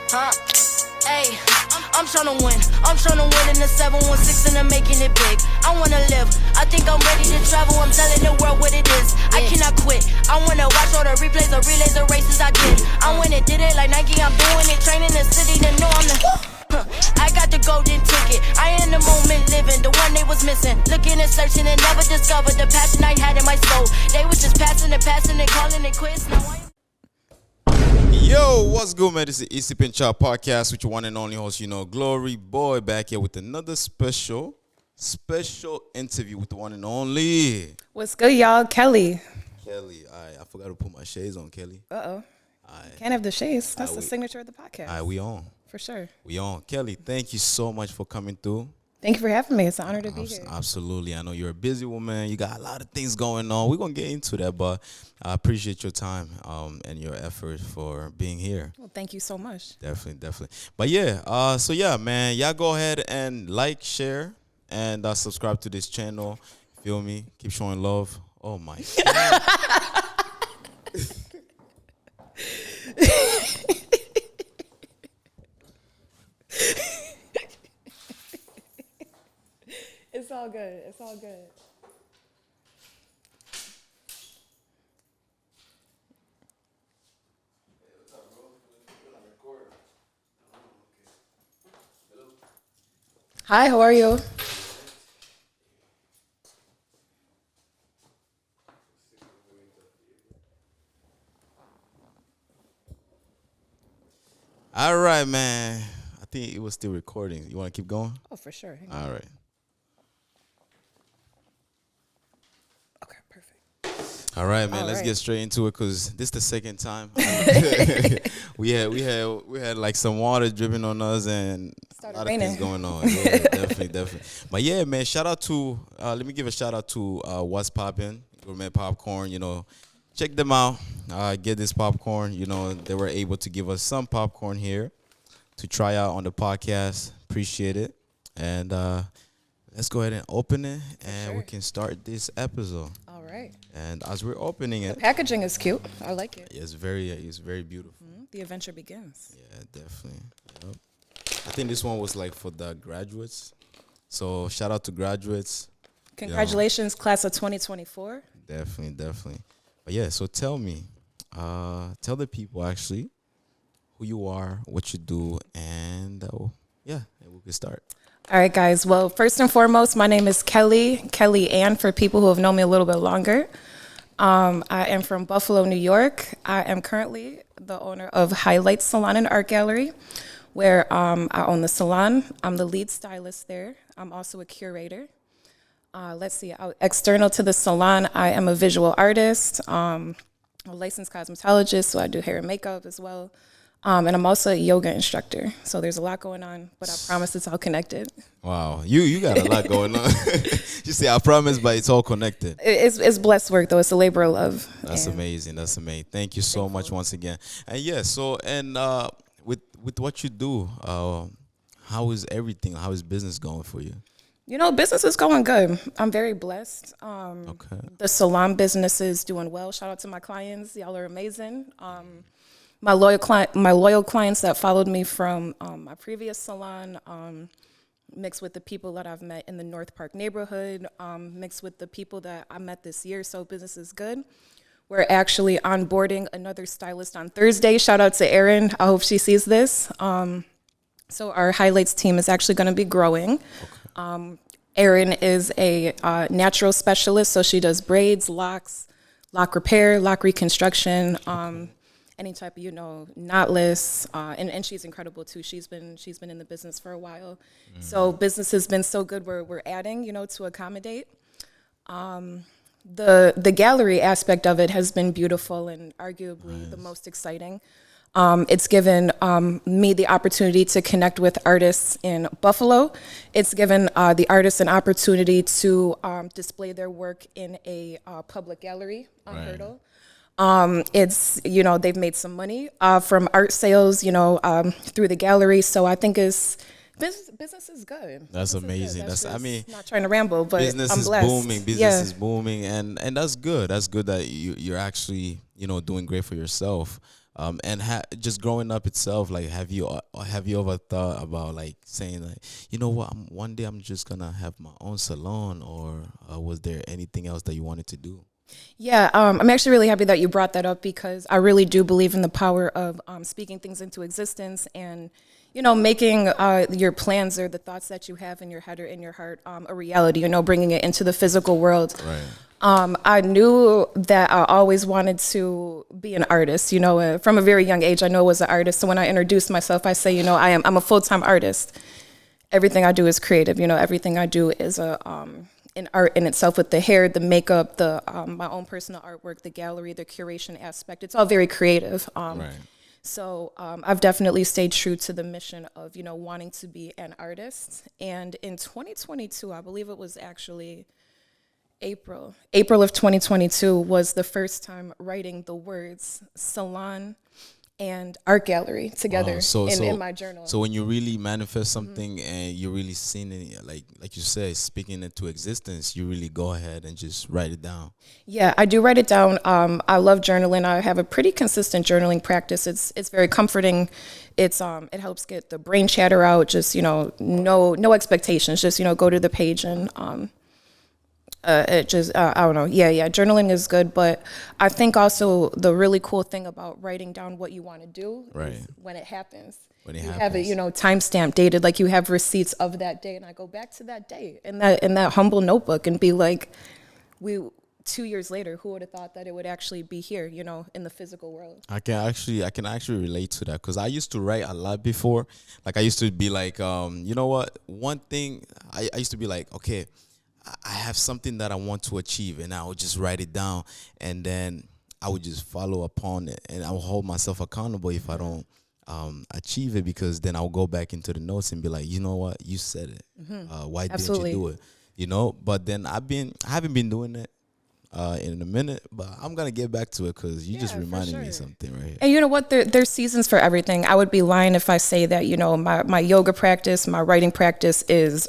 Huh? Hey, I'm tryna win. I'm tryna win in the 716 and I'm making it big. I wanna live. I think I'm ready to travel. I'm telling the world what it is. I cannot quit. I wanna watch all the replays, the relays, the races I did. I went and did it like Nike. I'm doing it. Training the city to know I'm the. I got the golden ticket. I am the moment living, the one they was missing. Looking and searching and never discovered the passion I had in my soul. They was just passing and calling it quits. Now I. Yo, what's good, man? This is the Easy Pin Chop Podcast with your one and only host, Glory Boy, back here with another special interview with the one and only. What's good, y'all? Kelly. I forgot to put my shades on, Kelly. Uh-oh. Can't have the shades. That's the signature of the podcast. We on. For sure. We on. Kelly, thank you so much for coming through. Thank you for having me. It's an honor to be here. Absolutely. I know you're a busy woman. You got a lot of things going on. We're going to get into that, but I appreciate your time and your effort for being here. Well, thank you so much. Definitely. But yeah, man, y'all go ahead and like, share, and subscribe to this channel. Feel me? Keep showing love. Oh, my God. It's all good. It's all good. Hi, how are you? All right, man. I think it was still recording. You want to keep going? Oh, for sure. Hang All on. right. Okay, perfect. All right, man. All Let's right. get straight into it because this is the second time. we had like some water dripping on us and Started a lot of things raining. going on. Yeah, definitely. But yeah, man. Shout out to let me give a shout out to What's Poppin' Gourmet Popcorn. Check them out. Get this popcorn. They were able to give us some popcorn here to try out on the podcast. Appreciate it. And let's go ahead and open it, and we can start this episode. All right. And as we're opening it, Packaging is cute. I like it. it's very beautiful. The adventure begins. Yeah, definitely. Yep. I think this one was like for the graduates. So shout out to graduates. Congratulations, class of 2024. Definitely. But yeah, so tell me, tell the people actually who you are, what you do, and and we can start. All right, guys. Well, first and foremost, my name is Kelly Ann, for people who have known me a little bit longer. I am from Buffalo, New York. I am currently the owner of Hilites Salon and Art Gallery, where I own the salon. I'm the lead stylist there. I'm also a curator. External to the salon, I am a visual artist, a licensed cosmetologist, so I do hair and makeup as well. And I'm also a yoga instructor. So there's a lot going on, but I promise it's all connected. Wow, you got a lot going on. You say I promise, but it's all connected. It's blessed work, though. It's a labor of love. That's amazing. Thank you so much once again. And with what you do, how is everything? How is business going for you? Business is going good. I'm very blessed. Okay. The salon business is doing well. Shout out to my clients. Y'all are amazing. My loyal clients that followed me from my previous salon, mixed with the people that I've met in the North Park neighborhood, mixed with the people that I met this year. So business is good. We're actually onboarding another stylist on Thursday. Shout out to Erin. I hope she sees this. So our highlights team is actually going to be growing. Okay. Erin is a natural specialist, so she does braids, locks, lock repair, lock reconstruction, any type of knotless, and she's incredible too. She's been in the business for a while, so business has been so good. We're adding to accommodate. The gallery aspect of it has been beautiful and arguably the most exciting. It's given me the opportunity to connect with artists in Buffalo. It's given the artists an opportunity to display their work in a public gallery on Hurdle. It's, they've made some money from art sales, through the gallery. So I think business is good. That's amazing. Not trying to ramble, but business I'm is blessed. booming. Business is booming, and that's good. That's good that you're actually doing great for yourself. And just growing up itself, like, have you ever thought about like saying like, you know what, one day I'm just gonna have my own salon, or was there anything else that you wanted to do? Yeah, I'm actually really happy that you brought that up because I really do believe in the power of speaking things into existence and, making your plans or the thoughts that you have in your head or in your heart a reality, bringing it into the physical world. Right. I knew that I always wanted to be an artist, from a very young age. I know I was an artist. So when I introduce myself, I say, I'm a full-time artist. Everything I do is creative. Everything I do is an art in itself, with the hair, the makeup, the my own personal artwork, the gallery, the curation aspect. It's all very creative. Right. So I've definitely stayed true to the mission of, wanting to be an artist. And in 2022, I believe it was actually April of 2022 was the first time writing the words salon and art gallery together in my journal. So when you really manifest something and you're really seeing it, like you said, speaking it to existence, you really go ahead and just write it down. Yeah, I do write it down. I love journaling. I have a pretty consistent journaling practice. It's very comforting. It helps get the brain chatter out. Just no expectations. Just go to the page and it just I don't know. Yeah, journaling is good, but I think also the really cool thing about writing down what you want to do is when it happens. You have it, timestamp dated, like you have receipts of that day, and I go back to that day in that humble notebook and be like, 2 years later, who would have thought that it would actually be here, in the physical world? I can actually relate to that, because I used to write a lot before. Like, I used to be like, you know what? One thing I used to be like, okay, I have something that I want to achieve, and I would just write it down, and then I would just follow upon it, and I will hold myself accountable if I don't achieve it, because then I'll go back into the notes and be like, you know what, you said it. Why Absolutely. didn't you do it? But then I haven't been doing it in a minute, but I'm gonna get back to it, because you just reminded me of something right here. And you know what? There's seasons for everything. I would be lying if I say that my yoga practice, my writing practice is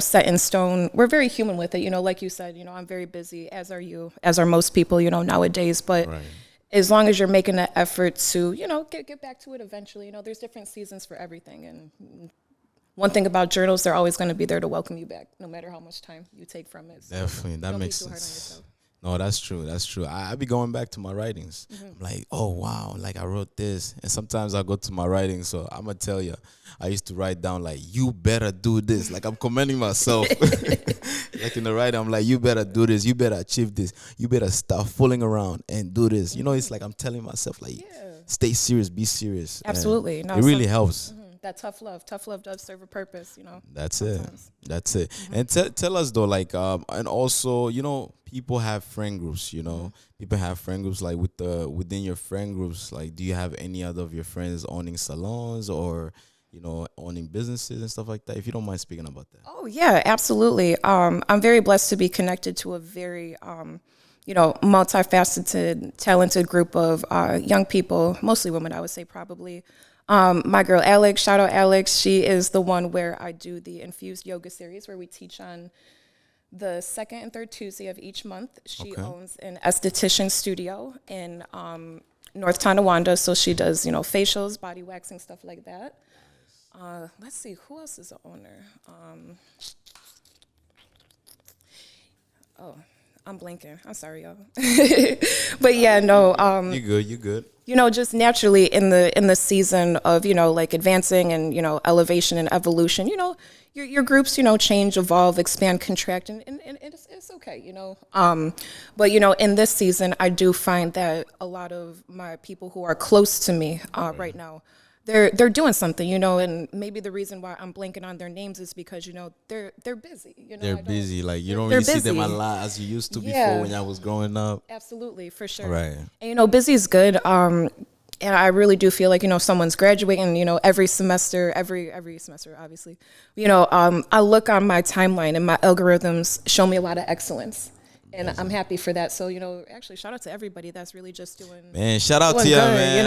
set in stone. We're very human with it, like you said, I'm very busy, as are you, as are most people, nowadays. But as long as you're making that effort to, get back to it eventually, there's different seasons for everything. And one thing about journals, they're always going to be there to welcome you back, no matter how much time you take from it. So definitely, that makes sense. No, that's true. I be going back to my writings. I'm like, oh, wow, like I wrote this. And sometimes I go to my writings. So I'm going to tell you, I used to write down like, you better do this. Like, I'm commending myself. Like in the writing, I'm like, you better do this. You better achieve this. You better stop fooling around and do this. It's like I'm telling myself, like, stay serious, be serious. Absolutely. No, it really helps. That tough love does serve a purpose, That's sometimes. it. And tell us though, like, and also, people have friend groups, people have friend groups, like within your friend groups, like, do you have any other of your friends owning salons or, owning businesses and stuff like that? If you don't mind speaking about that. Oh yeah, absolutely. I'm very blessed to be connected to a very, multifaceted, talented group of young people, mostly women, I would say probably. My girl Alex, shout out Alex. She is the one where I do the infused yoga series where we teach on the second and third Tuesday of each month. She owns an esthetician studio in North Tonawanda. So she does, facials, body waxing, stuff like that. Let's see, who else is the owner? I'm blanking. I'm sorry, y'all. But yeah, no. You good. Just naturally in the season of, like advancing and, elevation and evolution, your groups, change, evolve, expand, contract, and it's okay, But, in this season, I do find that a lot of my people who are close to me right now, they're doing something, and maybe the reason why I'm blanking on their names is because, they're busy. They're busy. Like, you don't really see them a lot as you used to before when I was growing up. Absolutely, for sure. Right. And, busy is good. And I really do feel like, someone's graduating, every semester, obviously, I look on my timeline and my algorithms show me a lot of excellence. And I'm happy for that. So, actually, shout out to everybody that's really just doing. Man, shout out to you, man.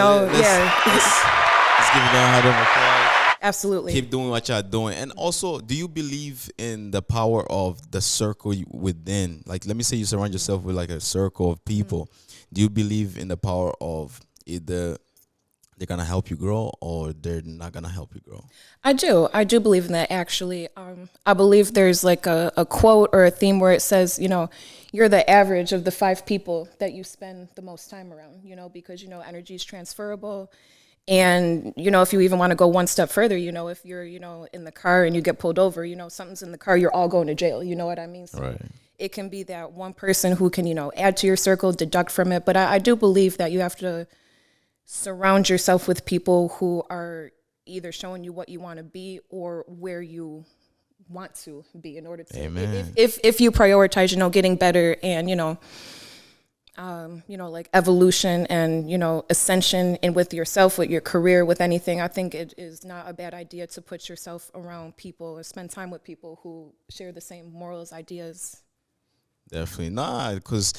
Let's give them a round of applause. Absolutely. Keep doing what y'all doing. And also, do you believe in the power of the circle within? Like, let me say you surround yourself with like a circle of people. Do you believe in the power of either they're gonna help you grow or they're not gonna help you grow. I do believe in that actually. I believe there's like a quote or a theme where it says, you're the average of the 5 people that you spend the most time around, because, energy is transferable. And, if you even want to go one step further, if you're, in the car and you get pulled over, something's in the car, you're all going to jail. You know what I mean? So Right. it can be that one person who can, add to your circle, deduct from it. But I do believe that you have to surround yourself with people who are either showing you what you want to be or where you want to be in order to, Amen. if you prioritize, getting better and, like evolution and, ascension and with yourself, with your career, with anything, I think it is not a bad idea to put yourself around people or spend time with people who share the same morals, ideas. Definitely not, because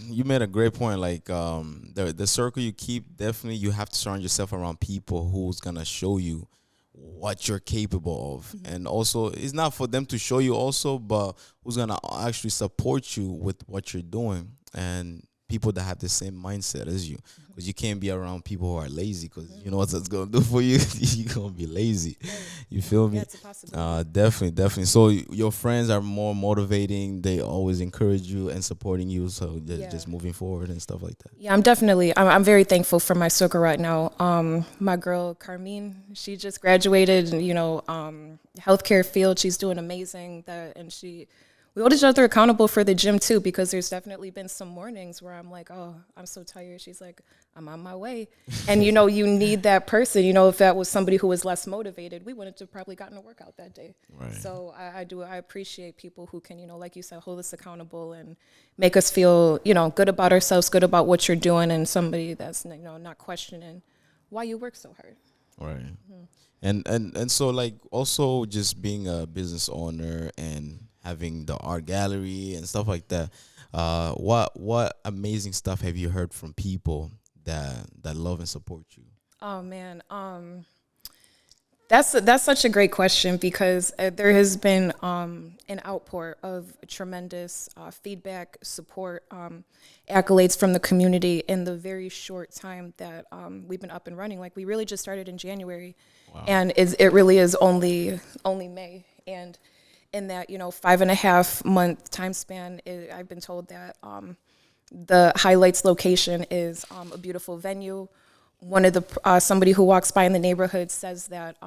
you made a great point. Like the circle you keep, definitely you have to surround yourself around people who's gonna show you what you're capable of, and also it's not for them to show you also, but who's gonna actually support you with what you're doing, and people that have the same mindset as you, because you can't be around people who are lazy, because you know what that's gonna do for you. You're gonna be lazy. You feel me? Yeah, it's a possibility. Definitely. So your friends are more motivating. They always encourage you and supporting you. So just moving forward and stuff like that. Yeah, I'm very thankful for my circle right now. My girl, Carmine, she just graduated, healthcare field. She's doing amazing. We hold each other accountable for the gym too, because there's definitely been some mornings where I'm like, oh, I'm so tired. She's like, I'm on my way. And, you need that person. If that was somebody who was less motivated, we wouldn't have probably gotten a workout that day. Right. So I appreciate people who can, like you said, hold us accountable and make us feel, good about ourselves, good about what you're doing, and somebody that's, not questioning why you work so hard. Right. And so, like, also just being a business owner and having the art gallery and stuff like that, what amazing stuff have you heard from people that love and support you? Oh man, that's such a great question, because there has been an outpour of tremendous feedback, support, accolades from the community in the very short time that we've been up and running. Like, we really just started in January. Wow. And it really is only May. And in that 5.5 month time span, I've been told that the Hilites location is a beautiful venue. One of the somebody who walks by in the neighborhood says that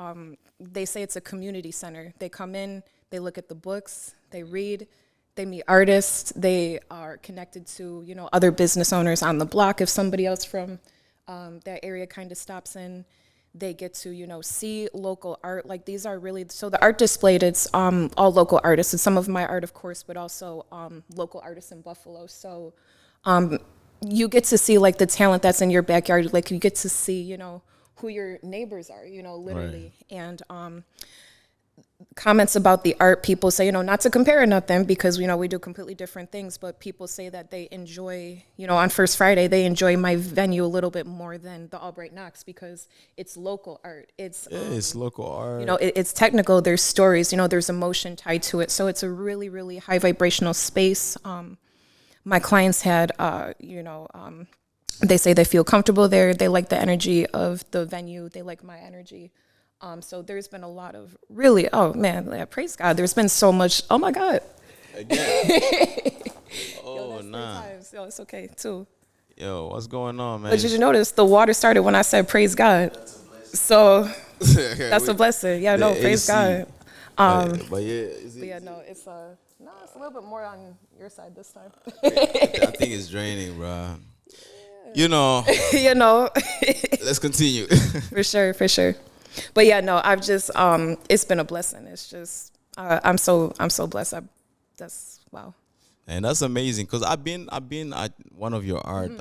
they say it's a community center. They come in, they look at the books, they read, they meet artists, they are connected to other business owners on the block. If somebody else from that area kind of stops in, they get to, see local art. Like, these are really, so the art displayed, it's all local artists. It's some of my art, of course, but also local artists in Buffalo. So you get to see, like, the talent that's in your backyard. Like, you get to see, who your neighbors are, literally. Right. And comments about the art, people say, not to compare or nothing, because, we do completely different things, but people say that they enjoy, on First Friday, they enjoy my venue a little bit more than the Albright Knox, because it's local art. It's local art. It's technical. There's stories, there's emotion tied to it. So it's a really, really high vibrational space. My clients had, they say they feel comfortable there. They like the energy of the venue. They like my energy. So there's been a lot of really, oh man, praise God. There's been so much. Oh my God. Again. Oh, nah. Yo, it's okay too. Yo, what's going on, man? But did you notice the water started when I said praise God? So that's a blessing. Yeah, no, praise God. But yeah, it's it's a little bit more on your side this time. I think it's draining, bro. Yeah. Let's continue. For sure. But yeah, no, I've just it's been a blessing. It's just I'm so blessed. That's wow. And that's amazing, because I've been at one of your art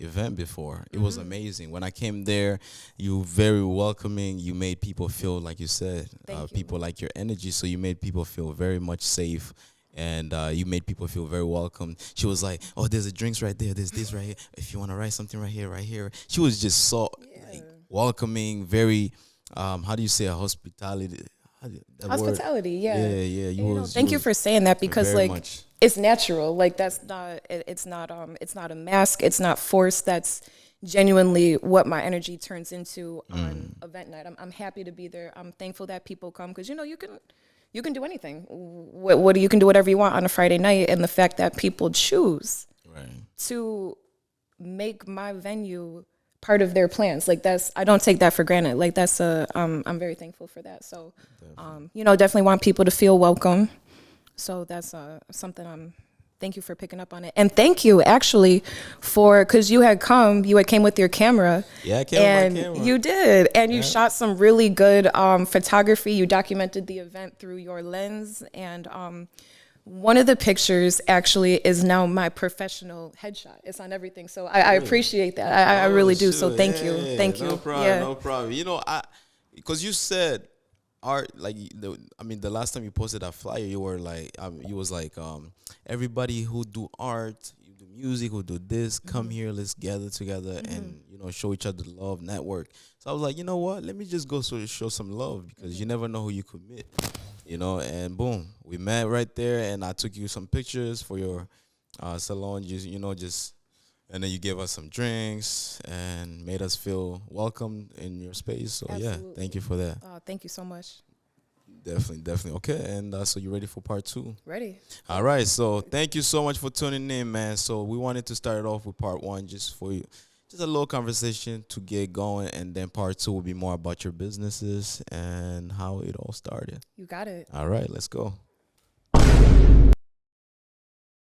event before. It was amazing. When I came there, you were very welcoming. You made people feel, like you said, people like your energy. So you made people feel very much safe. And you made people feel very welcome. She was like, oh, there's a drinks right there. There's this right here. If you want to write something right here. She was just so welcoming, very, how do you say, hospitality? Hospitality, yeah. Yeah. Thank you for saying that, because like it's natural. Like that's not it's not a mask. It's not forced. That's genuinely what my energy turns into on event night. I'm happy to be there. I'm thankful that people come because you can do anything. What you can do whatever you want on a Friday night, and the fact that people choose to make my venue part of their plans, like that's, I don't take that for granted. Like that's I'm very thankful for that. So definitely want people to feel welcome. So that's something thank you for picking up on it. And thank you actually because you came with your camera. Yeah, I came with my camera. You did. And you shot some really good photography. You documented the event through your lens. And one of the pictures actually is now my professional headshot. It's on everything. So I appreciate that. I really do. So thank you. Thank you. No problem. No problem. Because you said art, like the last time you posted that flyer, you were like, you was like, everybody who do art, you do music, who do this, come here, let's gather together and show each other love, network. So I was like, you know what? Let me just go show some love because you never know who you could meet, And boom, we met right there, and I took you some pictures for your salon. And then you gave us some drinks and made us feel welcome in your space. So Absolutely. Yeah, thank you for that. Thank you so much. Definitely. Okay, and so you ready for part 2? Ready. All right, so thank you so much for tuning in, man. So we wanted to start it off with part 1 just for you. Just a little conversation to get going, and then part 2 will be more about your businesses and how it all started. You got it. All right, let's go.